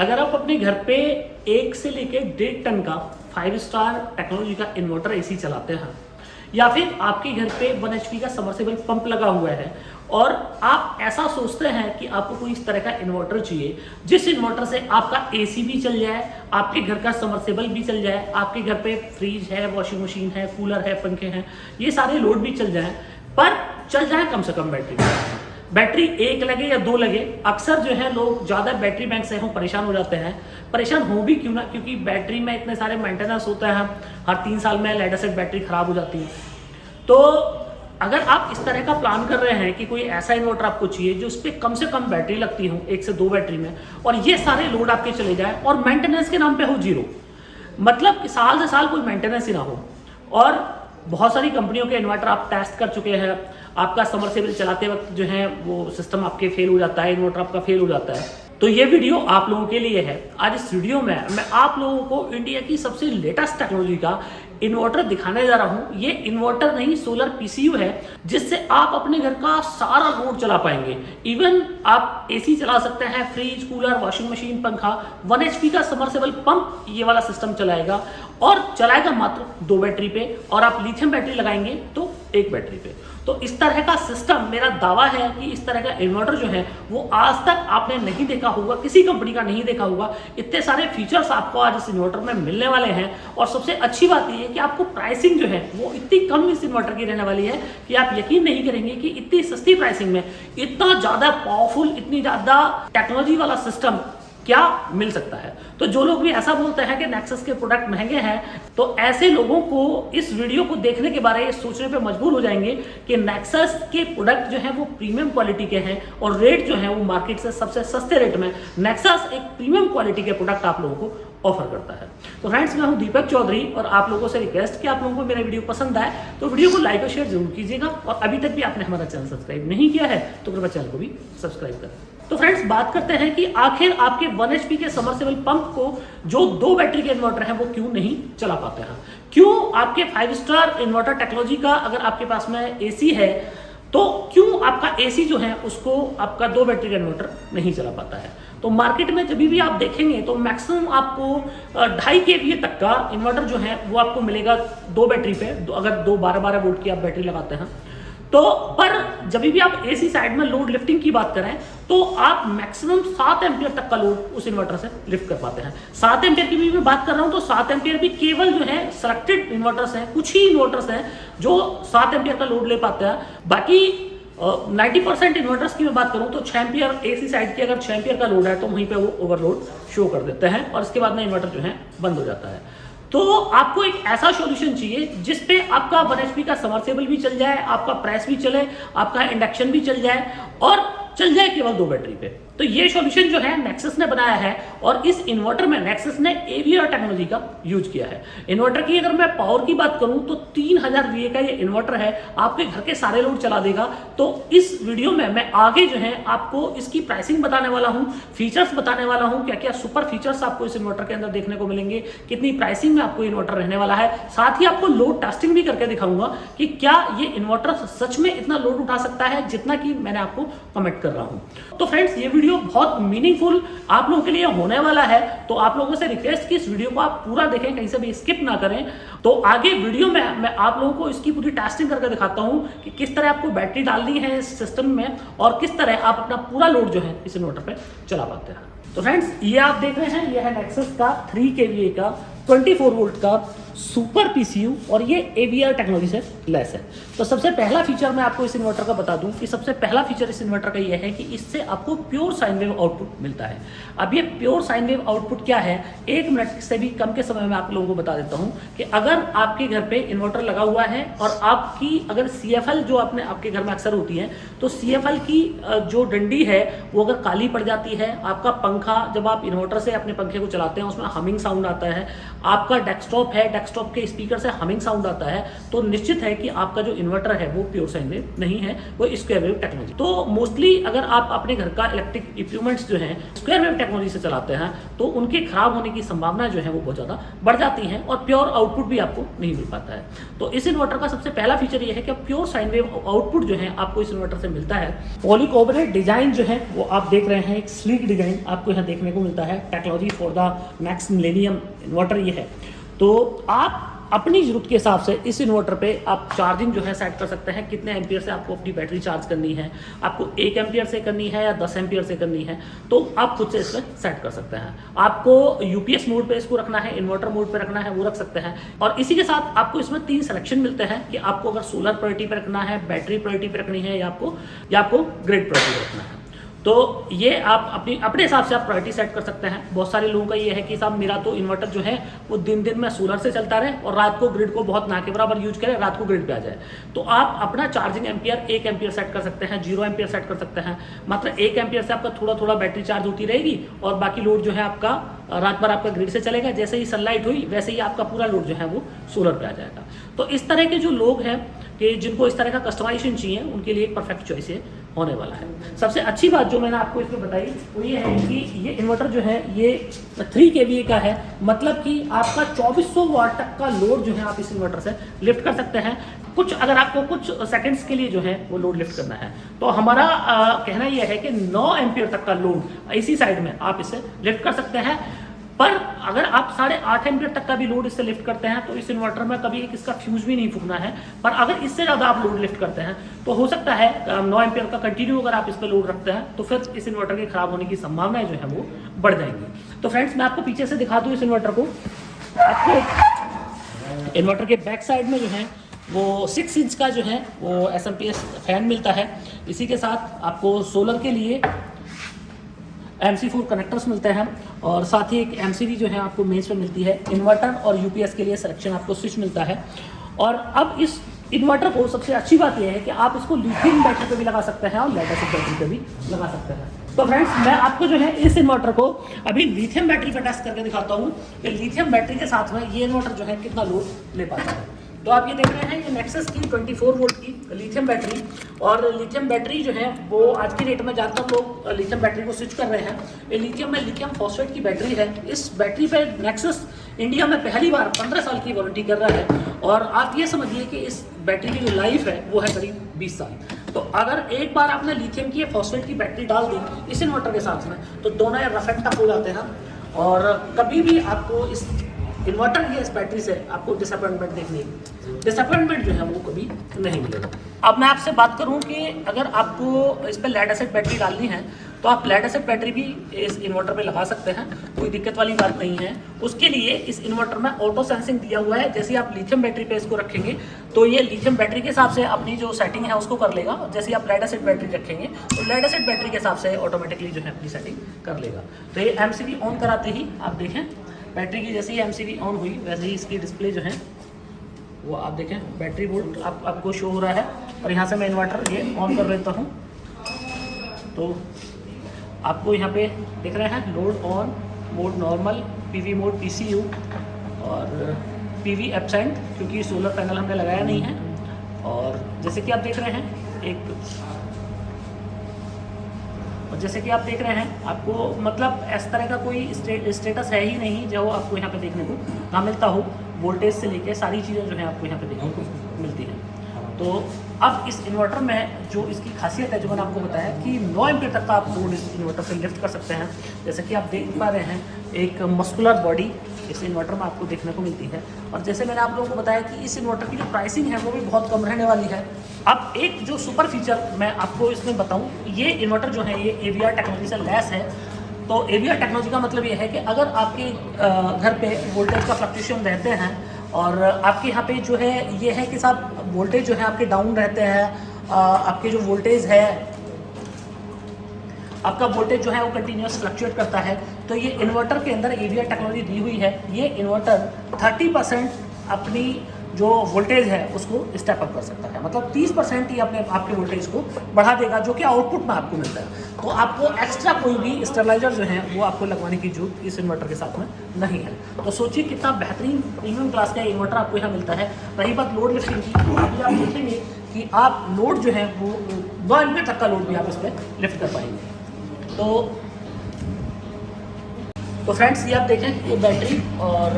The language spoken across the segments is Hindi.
अगर आप अपने घर पे 1 से लेकर 1.5 टन का 5 स्टार टेक्नोलॉजी का इन्वर्टर एसी चलाते हैं, या फिर आपके घर पे 1 HP का सबमर्सिबल पंप लगा हुआ है और आप ऐसा सोचते हैं कि आपको कोई इस तरह का इन्वर्टर चाहिए जिस इन्वर्टर से आपका एसी भी चल जाए, आपके घर का सबमर्सिबल भी चल जाए, आपके घर पे फ्रिज है, वॉशिंग मशीन है, कूलर है, पंखे हैं, ये सारे लोड भी चल जाएं, पर चल जाए कम से कम बैटरी 1 लगे या 2 लगे। अक्सर जो है लोग ज़्यादा बैटरी बैंक से परेशान हो जाते हैं। परेशान हो भी क्यों ना, क्योंकि बैटरी में इतने सारे मेंटेनेंस होता है, हर 3 साल में लेड एसिड बैटरी खराब हो जाती है। तो अगर आप इस तरह का प्लान कर रहे हैं कि कोई ऐसा इन्वर्टर आपको चाहिए जो उस पर कम से कम बैटरी लगती हो, 1 से 2 बैटरी में, और ये सारे लोड आपके चले जाए और मेंटेनेंस के नाम पे हो 0, मतलब कि साल से साल कोई मेंटेनेंस ही ना हो। और बहुत सारी कंपनियों के इन्वर्टर आप टेस्ट कर चुके हैं, आपका सबमर्सिबल चलाते वक्त जो है वो सिस्टम आपके फेल हो जाता है, इन्वर्टर आपका फेल हो जाता है। तो ये वीडियो आप लोगों के लिए है। आज इस वीडियो में मैं आप लोगों को इंडिया की सबसे लेटेस्ट टेक्नोलॉजी का इन्वर्टर दिखाने जा रहा हूं। ये इन्वर्टर नहीं, सोलर पीसीयू है, जिससे आप अपने घर का सारा लोड चला पाएंगे। इवन आप एसी चला सकते हैं, फ्रिज, कूलर, वॉशिंग मशीन, पंखा। 1 HP का सबमर्सिबल पंप ये वाला सिस्टम चलाएगा और चलाएगा मात्र 2 बैटरी पे, और आप लिथियम बैटरी लगाएंगे तो 1 बैटरी पे। तो इस तरह का सिस्टम, मेरा दावा है कि इस तरह का इन्वर्टर जो है वो आज तक आपने नहीं देखा होगा, किसी कंपनी का नहीं देखा होगा। इतने सारे फीचर्स आपको आज इस इन्वर्टर में मिलने वाले हैं, और सबसे अच्छी बात यह है कि आपको प्राइसिंग जो है वो इतनी कम इस इन्वर्टर की रहने वाली है कि आप यकीन नहीं करेंगे कि इतनी सस्ती प्राइसिंग में इतना ज्यादा पावरफुल, इतनी ज्यादा टेक्नोलॉजी वाला सिस्टम क्या मिल सकता है। तो जो लोग भी ऐसा बोलते हैं कि नेक्सस के प्रोडक्ट महंगे हैं, तो ऐसे लोगों को इस वीडियो को देखने के बारे में सोचने पे मजबूर हो जाएंगे कि नेक्सस के प्रोडक्ट जो है वो प्रीमियम क्वालिटी के हैं, और रेट जो है वो मार्केट से सबसे सस्ते रेट में नेक्सस एक प्रीमियम क्वालिटी के प्रोडक्ट आप लोगों को ऑफर करता है। तो फ्रेंड्स, मैं हूं दीपक चौधरी, और आप लोगों से रिक्वेस्ट कि आप लोगों को मेरा वीडियो पसंद आए तो वीडियो को लाइक और शेयर जरूर कीजिएगा, और अभी तक भी आपने हमारा चैनल सब्सक्राइब नहीं किया है तो कृपया चैनल को भी सब्सक्राइब करें। तो फ्रेंड्स, बात करते हैं कि आखिर आपके 1 HP के सबमर्सिबल पंप को जो 2 बैटरी के इन्वर्टर है वो क्यों नहीं चला पाते हैं। क्यों आपके 5 स्टार इन्वर्टर टेक्नोलॉजी का अगर आपके पास में एसी है, तो क्यों आपका एसी जो है उसको आपका 2 बैटरी का इन्वर्टर नहीं चला पाता है। तो मार्केट में जब भी आप देखेंगे तो मैक्सिमम आपको 2.5 kVA तक का इन्वर्टर जो है वो आपको मिलेगा 2 बैटरी पे, अगर 2 12-12 वोल्ट की आप बैटरी लगाते हैं तो। पर जब भी आप एसी साइड में लोड लिफ्टिंग की बात करें तो आप मैक्सिमम 7 एम्पियर तक का लोड उस इन्वर्टर से लिफ्ट कर पाते हैं। 7 एम्पियर की भी मैं बात कर रहा हूं तो 7 एम्पियर भी केवल जो है सिलेक्टेड इन्वर्टर्स हैं, कुछ ही इन्वर्टर्स हैं जो 7 एम्पियर का लोड ले पाते हैं। बाकी 90% इन्वर्टर्स की मैं बात करूं तो 6 एम्पियर एसी साइड की अगर 6 एम्पियर का लोड है तो वहीं पे वो ओवरलोड शो कर देते हैं, और इसके बाद में इन्वर्टर जो है बंद हो जाता है। तो आपको एक ऐसा सॉल्यूशन चाहिए जिसपे आपका 1 HP का सबमर्सिबल भी चल जाए, आपका प्रेस भी चले, आपका इंडक्शन भी चल जाए, और चल जाए केवल 2 बैटरी पे। तो ये सॉल्यूशन जो है नेक्सस ने बनाया है, और इस इन्वर्टर में नेक्सस ने AVR टेक्नोलॉजी का यूज किया है। इन्वर्टर की अगर मैं पावर की बात करूं तो 3000 VA का ये इन्वर्टर है, आपके घर के सारे लोड चला देगा। तो इस वीडियो में मैं आगे जो है आपको इसकी प्राइसिंग बताने वाला हूं, फीचर्स बताने वाला हूं, क्या क्या सुपर फीचर्स आपको इस इन्वर्टर के अंदर देखने को मिलेंगे, कितनी प्राइसिंग में आपको इन्वर्टर रहने वाला है। साथ ही आपको लोड टेस्टिंग भी करके दिखाऊंगा कि क्या ये इन्वर्टर सच में इतना लोड उठा सकता है जितना कि मैंने आपको कमेंट कर रहा हूं। तो फ्रेंड्स, ये वीडियो बहुत मीनिंगफुल आप लोगों के लिए होने वाला है, तो आप लोगों से रिक्वेस्ट कि इस वीडियो को आप पूरा देखें, कहीं से भी स्किप ना करें। तो आगे वीडियो में मैं आप लोगों को इसकी पूरी टेस्टिंग करके दिखाता हूं कि किस तरह आपको बैटरी डालनी है इस सिस्टम में, और किस तरह आप अपना पूरा लोड जो है इस इन्वर्टर पे चला पाते हैं। तो फ्रेंड्स, ये आप देख रहे हैं, ये है नेक्सस का 3 kVA का 24 वोल्ट का सुपर पीसीयू, और ये AVR टेक्नोलॉजी से लेस है। तो सबसे पहला फीचर मैं आपको इस इन्वर्टर का बता दूं कि सबसे पहला फीचर इस इन्वर्टर का ये है कि इससे आपको प्योर साइन वेव आउटपुट मिलता है। अब ये प्योर साइन वेव आउटपुट क्या है, 1 मिनट से भी कम के समय में आप लोगों को बता देता हूं कि अगर आपके घर पे इन्वर्टर लगा हुआ है और आपकी अगर CFL जो आपके घर में अक्सर होती है, तो CFL की जो डंडी है वो अगर काली पड़ जाती है, आपका पंखा जब आप इन्वर्टर से अपने पंखे को चलाते हैं उसमें हमिंग साउंड आता है, आपका डेस्कटॉप है, डेस्कटॉप के स्पीकर से हमिंग साउंड आता है, तो निश्चित है कि आपका जो इन्वर्टर है वो प्योर साइन वेव नहीं है, वो स्क्वायर वेव टेक्नोलॉजी। तो मोस्टली अगर आप अपने घर का इलेक्ट्रिक इक्विपमेंट्स जो है स्क्वायर वेव टेक्नोलॉजी से चलाते हैं तो उनके खराब होने की संभावना जो है वो बहुत ज़्यादा बढ़ जाती है और प्योर आउटपुट भी आपको नहीं मिल पाता है। तो इस इन्वर्टर का सबसे पहला फीचर ये है कि प्योर साइन वेव आउटपुट जो है आपको इस इन्वर्टर से मिलता है। पॉलीकार्बोनेट डिजाइन जो है वो आप देख रहे हैं, एक स्लीक डिजाइन आपको यहाँ देखने को मिलता है। Technology for the next millennium inverter ये है। तो आप अपनी जरूरत के हिसाब से इस इन्वर्टर पे आप चार्जिंग जो है सेट कर सकते हैं, कितने एम्पियर से आपको अपनी बैटरी चार्ज करनी है, आपको 1 एम्पियर से करनी है या 10 एम्पियर से करनी है, तो आप खुद से इसमें सेट कर सकते हैं। आपको यूपीएस मोड पे इसको रखना है, इन्वर्टर मोड पे रखना है, वो रख सकते हैं। और इसी के साथ आपको इसमें 3 सिलेक्शन मिलते हैं कि आपको अगर सोलर प्रायोरिटी पे रखना है, बैटरी प्रायोरिटी पे रखनी है या आपको ग्रिड प्रायोरिटी पे रखना है। तो ये आप अपने हिसाब से आप प्रायोरिटी सेट कर सकते हैं। बहुत सारे लोगों का ये है कि साहब मेरा तो इन्वर्टर जो है वो दिन में सोलर से चलता रहे और रात को ग्रिड को बहुत ना के बराबर यूज करे, रात को ग्रिड पे आ जाए। तो आप अपना चार्जिंग एम्पियर 1 एम्पियर सेट कर सकते हैं, 0 एम्पियर सेट कर सकते हैं। मात्र 1 एम्पियर से आपका थोड़ा थोड़ा बैटरी चार्ज होती रहेगी और बाकी लोड जो है आपका रात भर आपका ग्रिड से चलेगा। जैसे ही सनलाइट हुई वैसे ही आपका पूरा लोड जो है वो सोलर पे आ जाएगा। तो इस तरह के जो लोग हैं कि जिनको इस तरह का कस्टमाइजेशन चाहिए उनके लिए एक परफेक्ट चॉइस होने वाला है। सबसे अच्छी बात जो मैंने आपको इसमें बताई वो ये है कि ये इन्वर्टर जो है ये 3 kVA का है, मतलब कि आपका 2400 वाट तक का लोड जो है आप इस इन्वर्टर से लिफ्ट कर सकते हैं। अगर आपको कुछ सेकंड्स के लिए जो है वो लोड लिफ्ट करना है तो हमारा कहना यह है कि 9 एम्पियर तक का लोड इसी साइड में आप इससे लिफ्ट कर सकते हैं। पर अगर आप 8.5 एम्पियर तक का भी लोड इससे लिफ्ट करते हैं तो इस इन्वर्टर में कभी एक इसका फ्यूज भी नहीं फूकना है। पर अगर इससे ज़्यादा आप लोड लिफ्ट करते हैं तो हो सकता है 9 एम्पियर का कंटिन्यू अगर आप इस पर लोड रखते हैं तो फिर इस इन्वर्टर के खराब होने की संभावनाएं जो है वो बढ़ जाएंगी। तो फ्रेंड्स मैं आपको पीछे से दिखा दूँ इस इन्वर्टर को। आपको इन्वर्टर के बैक साइड में जो है वो 6 इंच का जो है वो SMPS फैन मिलता है। इसी के साथ आपको सोलर के लिए MC4 कनेक्टर्स मिलते हैं और साथ ही एक MCB जो है आपको मेज पे मिलती है। इन्वर्टर और UPS के लिए सिलेक्शन आपको स्विच मिलता है। और अब इस इन्वर्टर को सबसे अच्छी बात यह है कि आप इसको लिथियम बैटरी पे भी लगा सकते हैं और लेड एसिड बैटरी पे भी लगा सकते हैं। तो फ्रेंड्स मैं आपको जो है इस इन्वर्टर को अभी लिथियम बैटरी पे टेस्ट करके दिखाता हूँ कि लिथियम बैटरी के साथ में ये इन्वर्टर जो है कितना लोड ले पाता है। तो आप ये देख रहे हैं ये नेक्सस की 24 वोल्ट की लिथियम बैटरी। और लिथियम बैटरी जो है वो आज की डेट में ज़्यादातर लोग लिथियम बैटरी को स्विच कर रहे हैं। ये लिथियम फॉस्फेट की बैटरी है। इस बैटरी पे नेक्सस इंडिया में पहली बार 15 साल की वारंटी कर रहा है। और आप ये समझिए कि इस बैटरी की जो लाइफ है वो है करीब 20 साल। तो अगर एक बार आपने लिथियम की फॉस्फेट की बैटरी डाल दी इस इन्वर्टर के साथ में तो दोनों रफ एंड टफ हो जाते हैं और कभी भी आपको इस इन्वर्टर की इस बैटरी से आपको डिसअपॉइंटमेंट जो है वो कभी नहीं मिलेगा। अब मैं आपसे बात करूं कि अगर आपको इस पर लेड एसिड बैटरी डालनी है तो आप लेड एसिड बैटरी भी इस इन्वर्टर पे लगा सकते हैं, कोई दिक्कत वाली बात नहीं है। उसके लिए इस इन्वर्टर में ऑटो सेंसिंग दिया हुआ है। जैसे आप लिथियम बैटरी पे इसको रखेंगे तो ये लिथियम बैटरी के हिसाब से अपनी जो सेटिंग है उसको कर लेगा। जैसे आप लेड एसिड बैटरी रखेंगे तो लेड एसिड बैटरी के हिसाब से ऑटोमेटिकली जो है अपनी सेटिंग कर लेगा। तो ये MCB ऑन कराते ही आप देखें बैटरी की जैसे ही MCB ऑन हुई वैसे ही इसकी डिस्प्ले जो है वो आप देखें बैटरी वोल्ट आपको शो हो रहा है। और यहाँ से मैं इन्वर्टर ये ऑन कर लेता हूँ तो आपको यहाँ पे देख रहे हैं load on, mode normal, PV mode PCU और PV एब्सेंट क्योंकि सोलर पैनल हमने लगाया नहीं है। और जैसे कि आप देख रहे हैं आपको मतलब इस तरह का कोई स्टेटस है ही नहीं जो आपको यहाँ पे देखने को ना मिलता हो। वोल्टेज से लेके सारी चीज़ें जो है आपको यहाँ पे देखने को मिलती हैं। तो अब इस इन्वर्टर में जो इसकी खासियत है जो मैंने आपको बताया कि 9 एम्पीयर तक का आप लोड इस इन्वर्टर से लिफ्ट कर सकते हैं। जैसे कि आप देख पा रहे हैं एक मस्कुलर बॉडी इस इन्वर्टर में आपको देखने को मिलती है। और जैसे मैंने आप लोगों को बताया कि इस इन्वर्टर की जो प्राइसिंग है वो भी बहुत कम रहने वाली है। अब एक जो सुपर फीचर मैं आपको इसमें बताऊं, ये इन्वर्टर जो है ये AVR टेक्नोलॉजी से लैस है। तो AVR टेक्नोलॉजी का मतलब ये है कि अगर आपके घर पे वोल्टेज का फ्लक्चुएशन रहते हैं और आपके यहाँ पे जो है ये है कि साहब वोल्टेज जो है आपके डाउन रहते हैं, आपके जो वोल्टेज है आपका वोल्टेज जो है वो कंटिन्यूस फ्लक्चुएट करता है। तो ये इन्वर्टर के अंदर AVR टेक्नोलॉजी दी हुई है। ये इन्वर्टर 30% अपनी जो वोल्टेज है उसको स्टेप अप कर सकता है, मतलब 30% ही अपने आपके वोल्टेज को बढ़ा देगा, जो कि आउटपुट में आपको मिलता है। तो आपको एक्स्ट्रा कोई भी स्टेबलाइजर जो है वो आपको लगवाने की जरूरत इस इन्वर्टर के साथ में नहीं है। तो सोचिए कितना बेहतरीन प्रीमियम क्लास का इन्वर्टर आपको यहाँ मिलता है। रही बात लोड लिफ्टिंग की, तो अभी आप देखेंगे कि आप लोड जो है वो 9 एम्पीयर तक का लोड भी आप इस पर लिफ्ट कर पाएंगे। तो फ्रेंड्स ये आप देखें, ये बैटरी और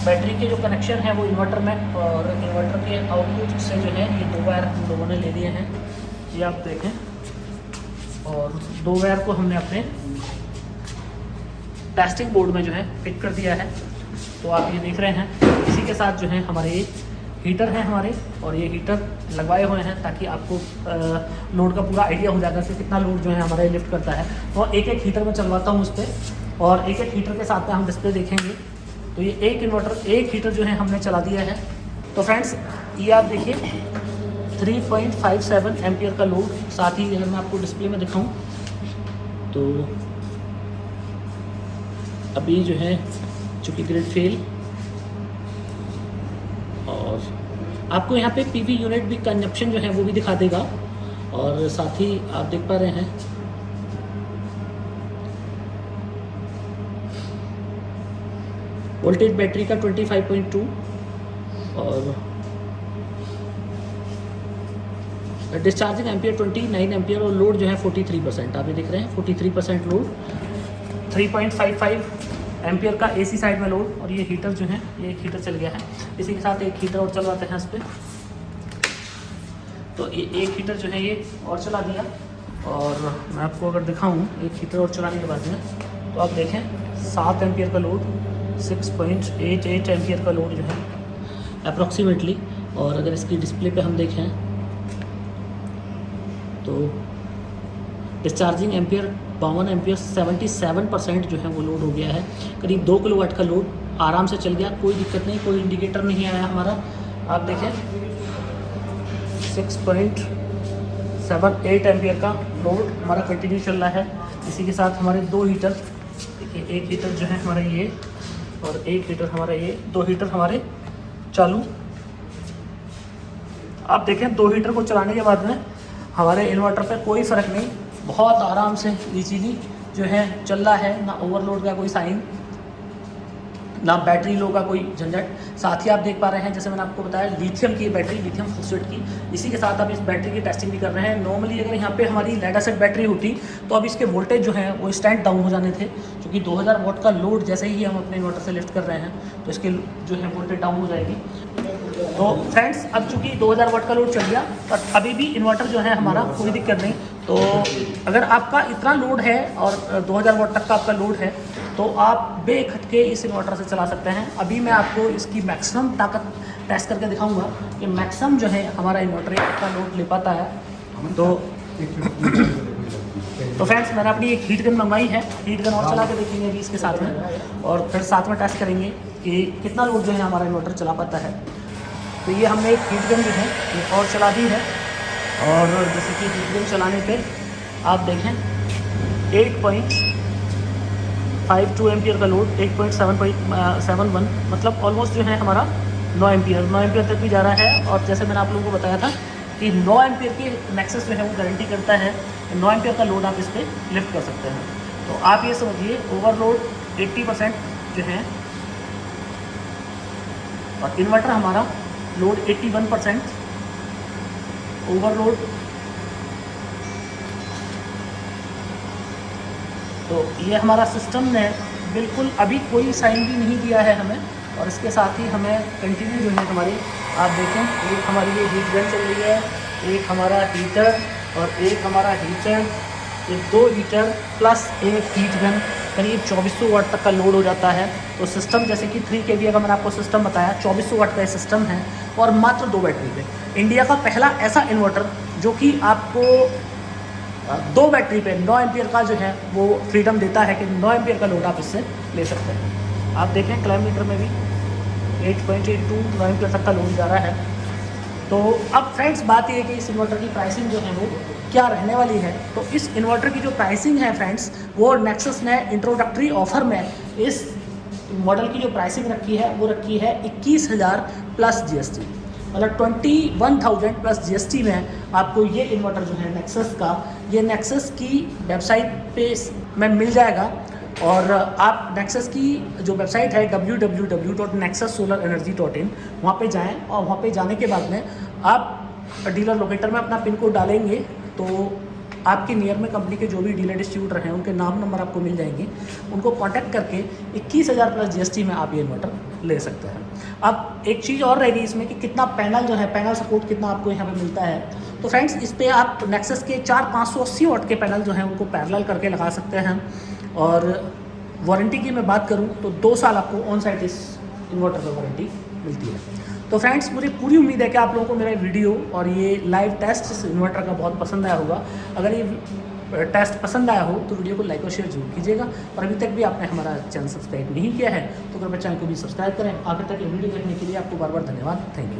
बैटरी के जो कनेक्शन है वो इन्वर्टर में, और इन्वर्टर के आउटपुट से जो है ये 2 वायर हम लोगों ने ले लिए हैं, ये आप देखें, और 2 वायर को हमने अपने टेस्टिंग बोर्ड में जो है फिट कर दिया है। तो आप ये देख रहे हैं, इसी के साथ जो है हमारे ये हीटर हैं हमारे, और ये हीटर लगवाए हुए हैं ताकि आपको लोड का पूरा आइडिया हो जाएगा कि कितना लोड जो है हमारा ये लिफ्ट करता है। तो एक एक हीटर में चलवाता हूँ उस पर, और एक एक हीटर के साथ में हम डिस्प्ले देखेंगे। तो ये एक हीटर जो है हमने चला दिया है। तो फ्रेंड्स ये आप देखिए 3.57 एम्पियर का लोड, साथ ही अगर मैं आपको डिस्प्ले में दिखाऊं तो अभी जो है चूँकि ग्रिड फेल, और आपको यहाँ पे पीवी यूनिट भी कंजप्शन जो है वो भी दिखा देगा, और साथ ही आप देख पा रहे हैं वोल्टेज बैटरी का 25.2 और डिस्चार्जिंग एम्पियर 29 एम्पियर, और लोड जो है 43%। आप ये देख रहे हैं 43% लोड, 3.55 एम्पियर का एसी साइड में लोड, और ये हीटर जो है ये एक हीटर चल गया है। इसी के साथ एक हीटर और चलवाते हैं इस पर। तो ये एक हीटर जो है ये और चला दिया, और मैं आपको अगर दिखाऊं एक हीटर और चलाने के बाद में, तो आप देखें 7 एम्पियर का लोड, 6.88 एम्पियर का लोड जो है अप्रॉक्सीमेटली। और अगर इसकी डिस्प्ले पे हम देखें तो डिस्चार्जिंग एम्पियर 52 एम्पियर, 77% जो है वो लोड हो गया है। करीब 2 किलोवाट का लोड आराम से चल गया, कोई दिक्कत नहीं, कोई इंडिकेटर नहीं आया हमारा। आप देखें 6.78 एम्पियर का लोड हमारा कंटिन्यू चल रहा है। इसी के साथ हमारे 2 हीटर, देखिए एक हीटर जो है हमारा ये, और एक हीटर हमारा ये, 2 हीटर हमारे चालू। आप देखें 2 हीटर को चलाने के बाद में हमारे इन्वर्टर पे कोई फ़र्क नहीं, बहुत आराम से इजीली जो है चल रहा है, ना ओवरलोड का कोई साइन, ना बैटरी लो का कोई झंझट। साथ ही आप देख पा रहे हैं, जैसे मैंने आपको बताया, लिथियम की बैटरी, लिथियम फॉस्फेट की। इसी के साथ आप इस बैटरी की टेस्टिंग भी कर रहे हैं। नॉर्मली अगर यहाँ पे हमारी लेड एसिड बैटरी होती तो अब इसके वोल्टेज जो है वो स्टैंड डाउन हो जाने थे, क्योंकि 2000 वाट का लोड जैसे ही हम अपने इन्वर्टर से लिफ्ट कर रहे हैं तो इसके जो है वोल्टेज डाउन हो जाएगी। तो फ्रेंड्स अब चूँकि 2000 वाट का लोड चल गया, पर अभी भी इन्वर्टर जो है हमारा कोई दिक्कत नहीं। तो अगर आपका इतना लोड है और 2000 वाट तक का आपका लोड है, तो आप बेखटके इस इन्वर्टर से चला सकते हैं। अभी मैं आपको इसकी मैक्सिमम ताकत टेस्ट करके दिखाऊंगा कि मैक्सिमम जो है हमारा इन्वर्टर का लोड ले पाता है। तो फ्रेंड्स मैंने अपनी एक हीट गन मंगवाई है, हीट गन और चला के देखेंगे अभी इसके साथ में, और फिर साथ में टेस्ट करेंगे कि कितना लोड जो है हमारा इन्वर्टर चला पाता है। तो ये हमने एक हीट गन जो है ये और चला दी है, और जैसे कि हीट गन चलाने पे आप देखें 8.52 एम्पियर का लोड, 8.71 मतलब ऑलमोस्ट जो है हमारा 9 एम्पियर तक भी जा रहा है। और जैसे मैंने आप लोगों को बताया था कि 9 एम्पियर की नेक्सस जो है वो गारंटी करता है, 9 एम्पियर का लोड आप इस पर लिफ्ट कर सकते हैं। तो आप ये समझिए ओवरलोड 80% जो है, और इन्वर्टर हमारा लोड 81%, ओवरलोड। तो ये हमारा सिस्टम ने बिल्कुल अभी कोई साइन भी नहीं दिया है हमें, और इसके साथ ही हमें कंटिन्यू जो है हमारी, आप देखें एक हमारी ये हीट गन चल रही है, एक हमारा हीटर और एक हमारा हीटर, ये 2 हीटर प्लस एक हीट गन, करीब 2400 वाट तक का लोड हो जाता है। तो सिस्टम जैसे कि 3 kVA का मैंने आपको सिस्टम बताया, 2400 वाट का ये सिस्टम है, और मात्र 2 बैटरी पे। इंडिया का पहला ऐसा इन्वर्टर जो कि आपको 2 बैटरी पे 9 एम्पियर का जो है वो फ्रीडम देता है कि 9 एम्पियर का लोड आप इससे ले सकते हैं। आप देखें किलोमीटर में भी 8.82 9 एम्पियर तक का लोड जा रहा है। तो अब फ्रेंड्स बात ये है कि इस इन्वर्टर की प्राइसिंग जो है वो क्या रहने वाली है। तो इस इन्वर्टर की जो प्राइसिंग है फ्रेंड्स, वो नेक्सस ने इंट्रोडक्टरी ऑफर में इस मॉडल की जो प्राइसिंग रखी है वो रखी है 21,000 प्लस GST, मतलब 21,000 प्लस GST में आपको ये इन्वर्टर जो है नेक्सस का, ये नेक्सस की वेबसाइट पे में मिल जाएगा। और आप नेक्सस की जो वेबसाइट है www.nexussolarenergy.in, वहाँ पे जाएं और वहाँ पे जाने के बाद में आप डीलर लोकेटर में अपना पिन कोड डालेंगे तो आपके नियर में कंपनी के जो भी डीलर डिस्ट्रीब्यूटर हैं उनके नाम नंबर आपको मिल जाएंगे। उनको कांटेक्ट करके 21,000 प्लस GST में आप ये इन्वर्टर ले सकते हैं। अब एक चीज़ और रहेगी इसमें कि कितना पैनल जो है, पैनल सपोर्ट कितना आपको यहाँ पे मिलता है। तो फ्रेंड्स, इस पर आप नेक्सस के 580 वाट के पैनल जो हैं उनको पैरेलल करके लगा सकते हैं। और वारंटी की मैं बात करूँ तो 2 साल आपको ऑन साइट इस इन्वर्टर पर वारंटी मिलती है। तो फ्रेंड्स, मुझे पूरी उम्मीद है कि आप लोगों को मेरा वीडियो और ये लाइव टेस्ट इस इन्वर्टर का बहुत पसंद आया होगा। अगर ये टेस्ट पसंद आया हो तो वीडियो को लाइक और शेयर जरूर कीजिएगा। और अभी तक भी आपने हमारा चैनल सब्सक्राइब नहीं किया है तो कृपया चैनल को भी सब्सक्राइब करें। आखिर तक ये वीडियो देखने के लिए आपको बार बार धन्यवाद। Thank you.